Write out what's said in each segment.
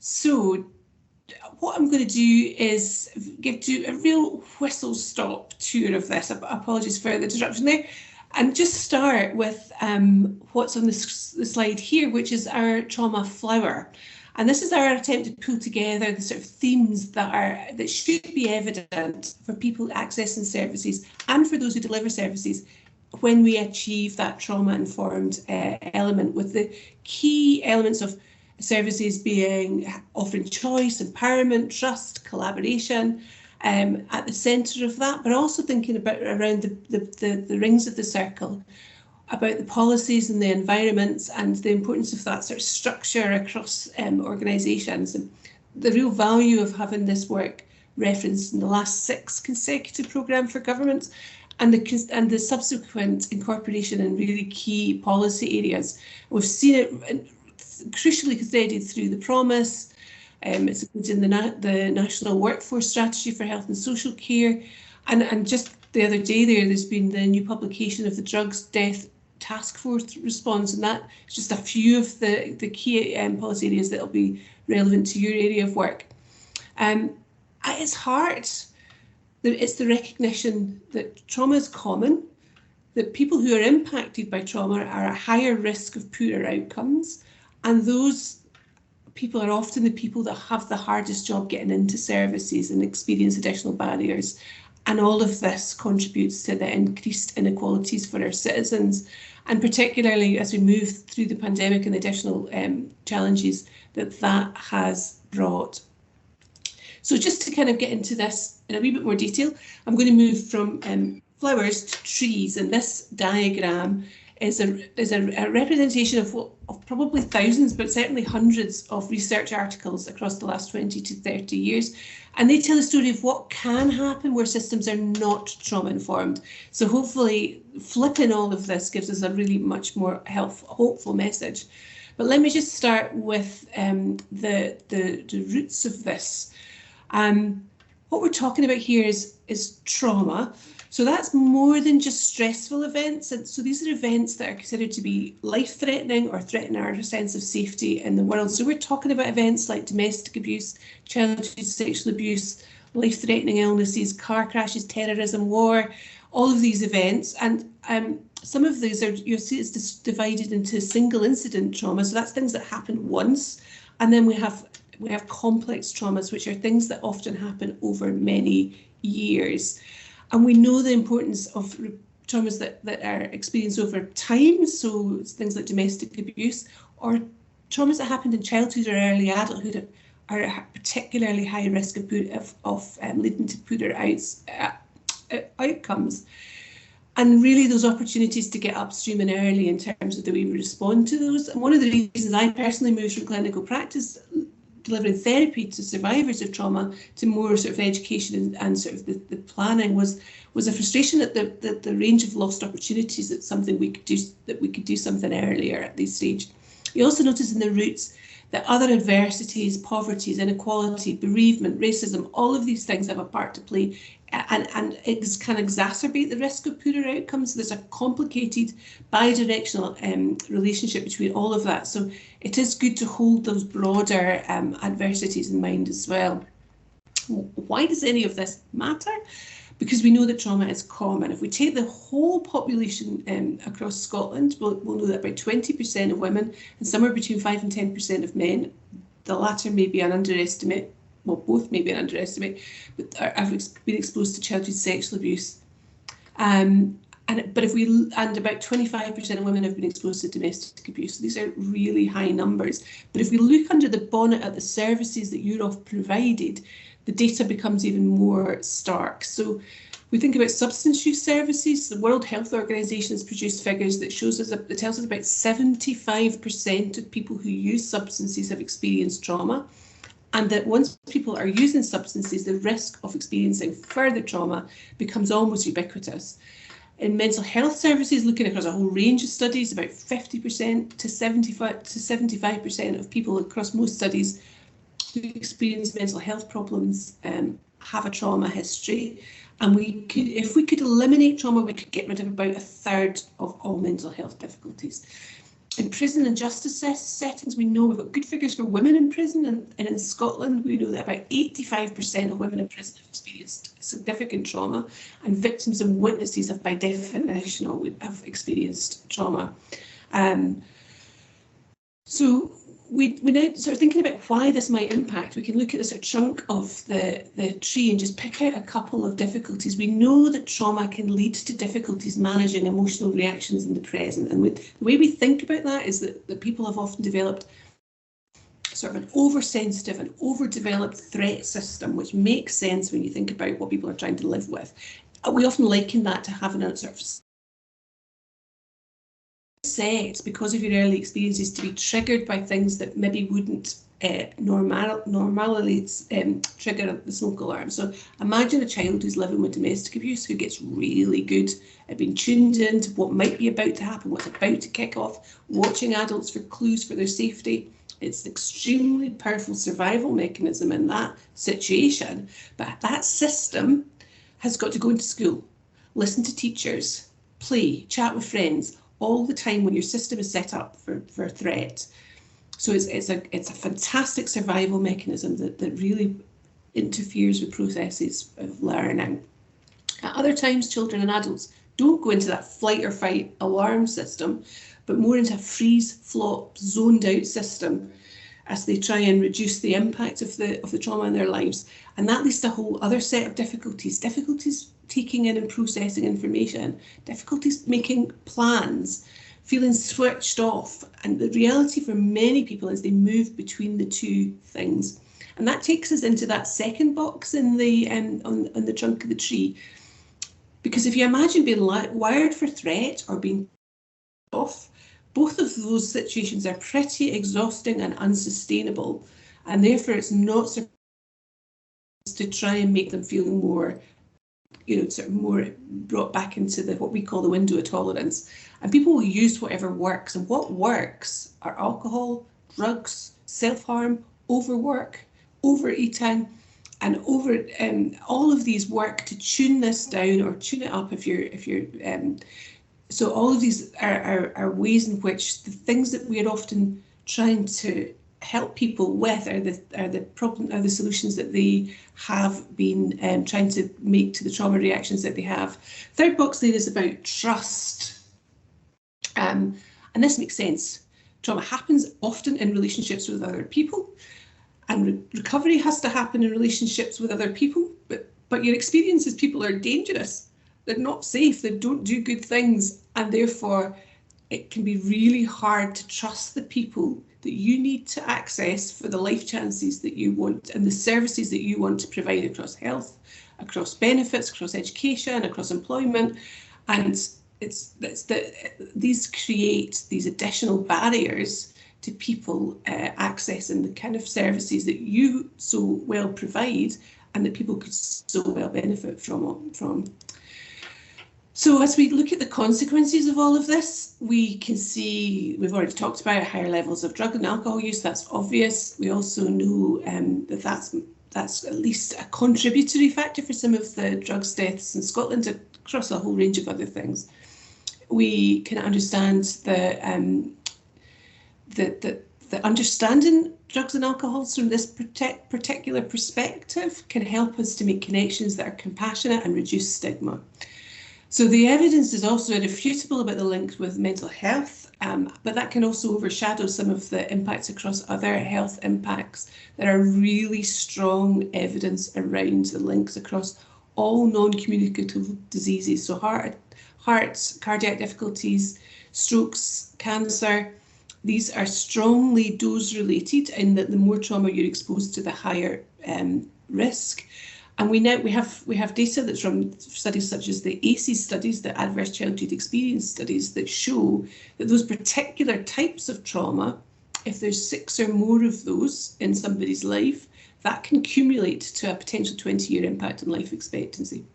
So what I'm going to do is give you a real whistle-stop tour of this. Apologies for the disruption there. And just start with what's on the slide here, which is our trauma flower. And this is our attempt to pull together the sort of themes that should be evident for people accessing services and for those who deliver services when we achieve that trauma-informed element, with the key elements of services being offering choice, empowerment, trust, collaboration at the centre of that, but also thinking about around the rings of the circle, about the policies and the environments and the importance of that sort of structure across organisations, and the real value of having this work referenced in the last 6 consecutive programme for governments, and the subsequent incorporation in really key policy areas. We've seen it crucially threaded through the promise. It's in the National Workforce Strategy for Health and Social Care, and just the other day there's been the new publication of the Drugs Death Task Force response, and that is just a few of the key policy areas that will be relevant to your area of work. At its heart, it's the recognition that trauma is common, that people who are impacted by trauma are at higher risk of poorer outcomes, and those people are often the people that have the hardest job getting into services and experience additional barriers. And all of this contributes to the increased inequalities for our citizens, and particularly as we move through the pandemic and the additional challenges that has brought. So just to kind of get into this in a wee bit more detail, I'm going to move from flowers to trees, and this diagram is a representation of probably thousands, but certainly hundreds of research articles across the last 20 to 30 years. And they tell a story of what can happen where systems are not trauma-informed. So hopefully flipping all of this gives us a really much more hopeful message. But let me just start with the roots of this. What we're talking about here is trauma. So that's more than just stressful events. And so these are events that are considered to be life-threatening or threaten our sense of safety in the world. So we're talking about events like domestic abuse, childhood sexual abuse, life-threatening illnesses, car crashes, terrorism, war, all of these events. And some of these you'll see it's divided into single incident trauma. So that's things that happen once. And then we have complex traumas, which are things that often happen over many years. And we know the importance of traumas that are experienced over time, so it's things like domestic abuse, or traumas that happened in childhood or early adulthood are at particularly high risk of leading to poorer outcomes. And really those opportunities to get upstream and early in terms of the way we respond to those. And one of the reasons I personally moved from clinical practice delivering therapy to survivors of trauma to more sort of education and sort of the planning was a frustration at the range of lost opportunities. That something we could do something earlier at this stage. You also notice in the roots that other adversities, poverties, inequality, bereavement, racism, all of these things have a part to play, and it can exacerbate the risk of poorer outcomes. There's a complicated bi-directional relationship between all of that. So it is good to hold those broader adversities in mind as well. Why does any of this matter? Because we know that trauma is common. If we take the whole population across Scotland, we'll know that about 20% of women and somewhere between 5 and 10% of men, the latter may be an underestimate, well, both may be an underestimate, but have been exposed to childhood sexual abuse. And about 25% of women have been exposed to domestic abuse. So these are really high numbers. But if we look under the bonnet at the services that Europe provided, the data becomes even more stark. So we think about substance use services. The World Health Organization has produced figures that tells us about 75% of people who use substances have experienced trauma, and that once people are using substances, the risk of experiencing further trauma becomes almost ubiquitous. In mental health services, looking across a whole range of studies, about 50% to 75% of people across most studies who experience mental health problems have a trauma history. And if we could eliminate trauma, we could get rid of about 1/3 of all mental health difficulties. In prison and justice settings, we know we've got good figures for women in prison, and in Scotland we know that about 85% of women in prison have experienced significant trauma, and victims and witnesses have by definition have experienced trauma. So we now sort of thinking about why this might impact. We can look at the sort of trunk of the tree and just pick out a couple of difficulties. We know that trauma can lead to difficulties managing emotional reactions in the present. And the way we think about that is that people have often developed sort of an oversensitive and overdeveloped threat system, which makes sense when you think about what people are trying to live with. We often liken that to having a sort of set, because of your early experiences, to be triggered by things that maybe wouldn't normally trigger the smoke alarm. So imagine a child who's living with domestic abuse, who gets really good at being tuned into what might be about to happen, what's about to kick off, watching adults for clues for their safety. It's an extremely powerful survival mechanism in that situation, but that system has got to go into school, listen to teachers, play, chat with friends, all the time when your system is set up for threat. So it's a fantastic survival mechanism that really interferes with processes of learning. At other times, children and adults don't go into that flight or fight alarm system, but more into a freeze, flop, zoned out system as they try and reduce the impact of the trauma in their lives. And that leads to a whole other set of difficulties taking in and processing information, difficulties making plans, feeling switched off. And the reality for many people is they move between the two things. And that takes us into that second box in the on the trunk of the tree. Because if you imagine being wired for threat or being off, both of those situations are pretty exhausting and unsustainable. And therefore it's not supposed to try and make them feel more, sort of more brought back into what we call the window of tolerance. And people will use whatever works. And what works are alcohol, drugs, self-harm, overwork, overeating, and all of these work to tune this down or tune it up if you're so all of these are ways in which the things that we're often trying to help people with are the solutions that they have been trying to make to the trauma reactions that they have. Third box there is about trust. And this makes sense. Trauma happens often in relationships with other people, and recovery has to happen in relationships with other people, but your experience is people are dangerous. They're not safe, they don't do good things, and therefore it can be really hard to trust the people that you need to access for the life chances that you want and the services that you want to provide across health, across benefits, across education, across employment. And these create these additional barriers to people accessing the kind of services that you so well provide and that people could so well benefit from. So as we look at the consequences of all of this, we can see, we've already talked about higher levels of drug and alcohol use, that's obvious. We also know that that's at least a contributory factor for some of the drugs deaths in Scotland, across a whole range of other things. We can understand the understanding drugs and alcohols from this particular perspective can help us to make connections that are compassionate and reduce stigma. So the evidence is also irrefutable about the link with mental health, but that can also overshadow some of the impacts across other health impacts. There are really strong evidence around the links across all non-communicable diseases, so hearts, cardiac difficulties, strokes, cancer. These are strongly dose related in that the more trauma you're exposed to, the higher risk. And we have data that's from studies such as the ACEs studies, the Adverse Childhood Experience studies, that show that those particular types of trauma, if there's 6 or more of those in somebody's life, that can accumulate to a potential 20-year impact on life expectancy.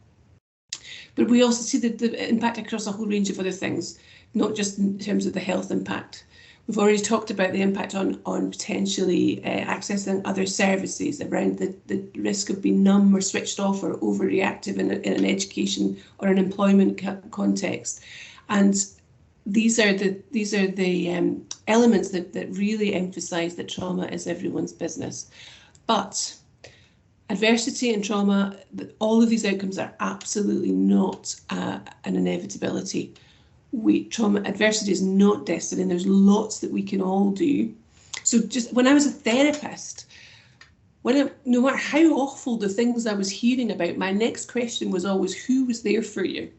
But we also see the impact across a whole range of other things, not just in terms of the health impact. We've already talked about the impact on potentially accessing other services, around the risk of being numb or switched off or overreactive in an education or an employment context. And these are the elements that really emphasise that trauma is everyone's business. But adversity and trauma, all of these outcomes are absolutely not an inevitability. Adversity is not destiny, and there's lots that we can all do. So just when I was a therapist, no matter how awful the things I was hearing about, my next question was always, who was there for you?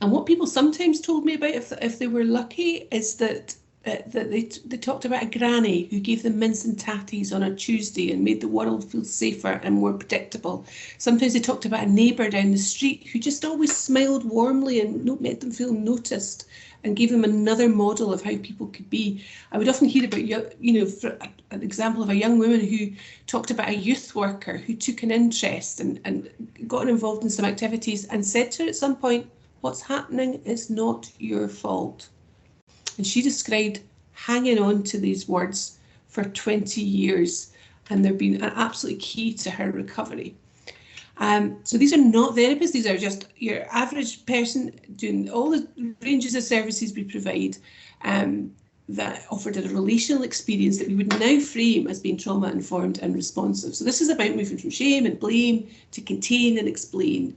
And what people sometimes told me about, if they were lucky, is that they talked about a granny who gave them mince and tatties on a Tuesday and made the world feel safer and more predictable. Sometimes they talked about a neighbour down the street who just always smiled warmly and made them feel noticed and gave them another model of how people could be. I would often hear about, for an example of a young woman who talked about a youth worker who took an interest and got involved in some activities and said to her at some point, "What's happening is not your fault." And she described hanging on to these words for 20 years, and they've been absolutely key to her recovery. So these are not therapists, these are just your average person doing all the ranges of services we provide that offered a relational experience that we would now frame as being trauma-informed and responsive. So this is about moving from shame and blame to contain and explain.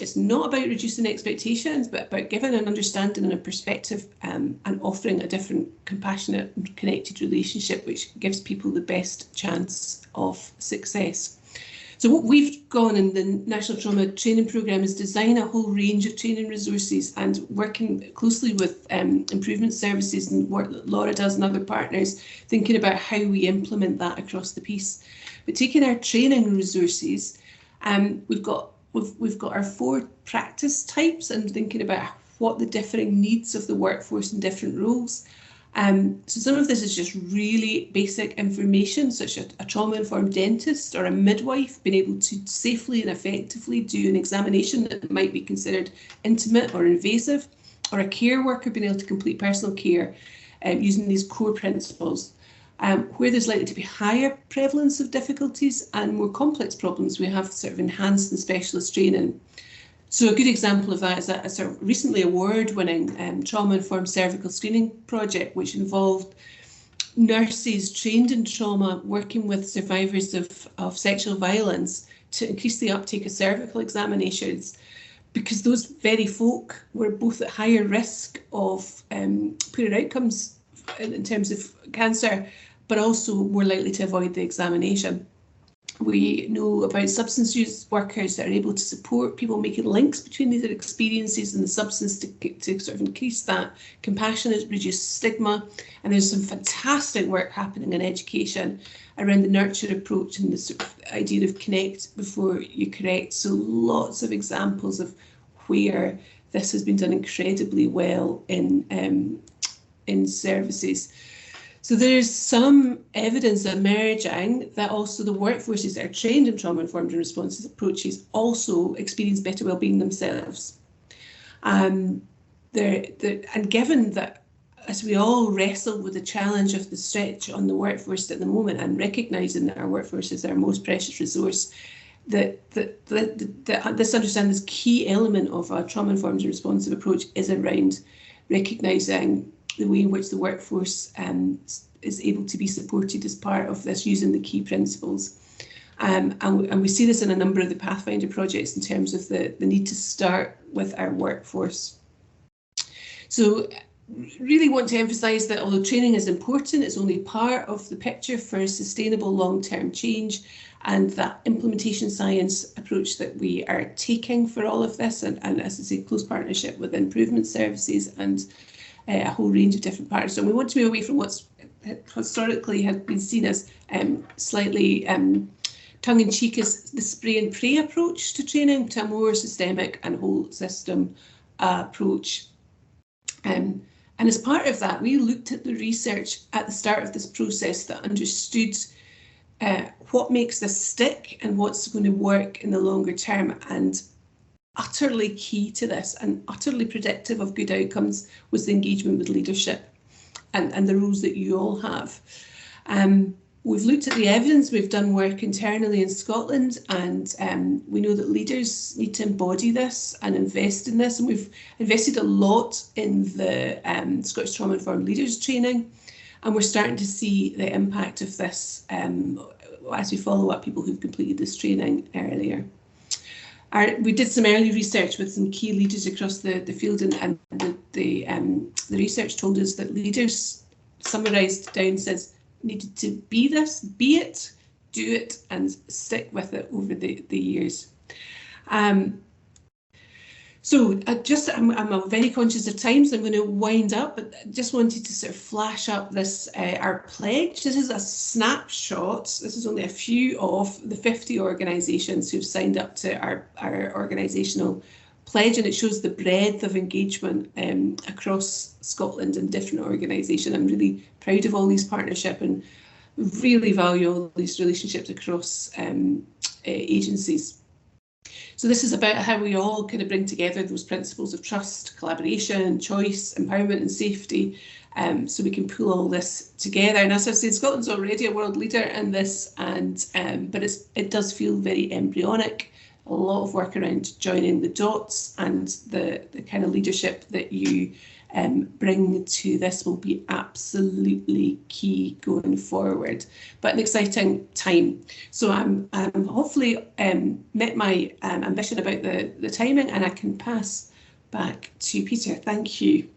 It's not about reducing expectations, but about giving an understanding and a perspective and offering a different compassionate and connected relationship which gives people the best chance of success. So what we've gone in the National Trauma Training Programme is design a whole range of training resources and working closely with improvement services and work that Laura does and other partners, thinking about how we implement that across the piece. But taking our training resources, we've got our 4 practice types and thinking about what the differing needs of the workforce in different roles. So some of this is just really basic information, such as a trauma-informed dentist or a midwife being able to safely and effectively do an examination that might be considered intimate or invasive, or a care worker being able to complete personal care using these core principles. Where there's likely to be higher prevalence of difficulties and more complex problems, we have sort of enhanced and specialist training. So a good example of that is a sort of recently award-winning trauma-informed cervical screening project, which involved nurses trained in trauma working with survivors of sexual violence to increase the uptake of cervical examinations, because those very folk were both at higher risk of poorer outcomes in terms of cancer, but also more likely to avoid the examination. We know about substance use workers that are able to support people making links between these experiences and the substance to sort of increase that compassion, reduce stigma. And there's some fantastic work happening in education around the nurture approach and the sort of idea of connect before you correct. So lots of examples of where this has been done incredibly well in services. So there's some evidence emerging that also the workforces that are trained in trauma-informed and responsive approaches also experience better well-being themselves. And given that, as we all wrestle with the challenge of the stretch on the workforce at the moment, and recognising that our workforce is our most precious resource, this understanding, this key element of a trauma-informed and responsive approach is around recognising the way in which the workforce is able to be supported as part of this using the key principles. And we see this in a number of the Pathfinder projects in terms of the need to start with our workforce. So really want to emphasise that although training is important, it's only part of the picture for sustainable long-term change, and that implementation science approach that we are taking for all of this, and as I say, close partnership with improvement services and a whole range of different partners. So we want to move away from what's historically had been seen as slightly tongue-in-cheek as the spray and pray approach to training, to a more systemic and whole system approach. And as part of that, we looked at the research at the start of this process that understood what makes this stick and what's going to work in the longer term. And utterly key to this and utterly predictive of good outcomes was the engagement with leadership and the roles that you all have. We've looked at the evidence, we've done work internally in Scotland, and we know that leaders need to embody this and invest in this. And we've invested a lot in the Scottish Trauma Informed Leaders training, and we're starting to see the impact of this as we follow up people who've completed this training earlier. We did some early research with some key leaders across the field, and the research told us that leaders, summarised down, says needed to be this, be it, do it, and stick with it over the years. So I'm very conscious of time, so I'm going to wind up, but just wanted to sort of flash up this, our pledge. This is a snapshot. This is only a few of the 50 organisations who've signed up to our organisational pledge, and it shows the breadth of engagement across Scotland and different organisations. I'm really proud of all these partnerships and really value all these relationships across agencies. So this is about how we all kind of bring together those principles of trust, collaboration, choice, empowerment and safety, so we can pull all this together. And as I've said, Scotland's already a world leader in this, but it does feel very embryonic. A lot of work around joining the dots, and the kind of leadership that you bring to this will be absolutely key going forward. But an exciting time. So I'm hopefully met my ambition about the timing, and I can pass back to Peter. Thank you.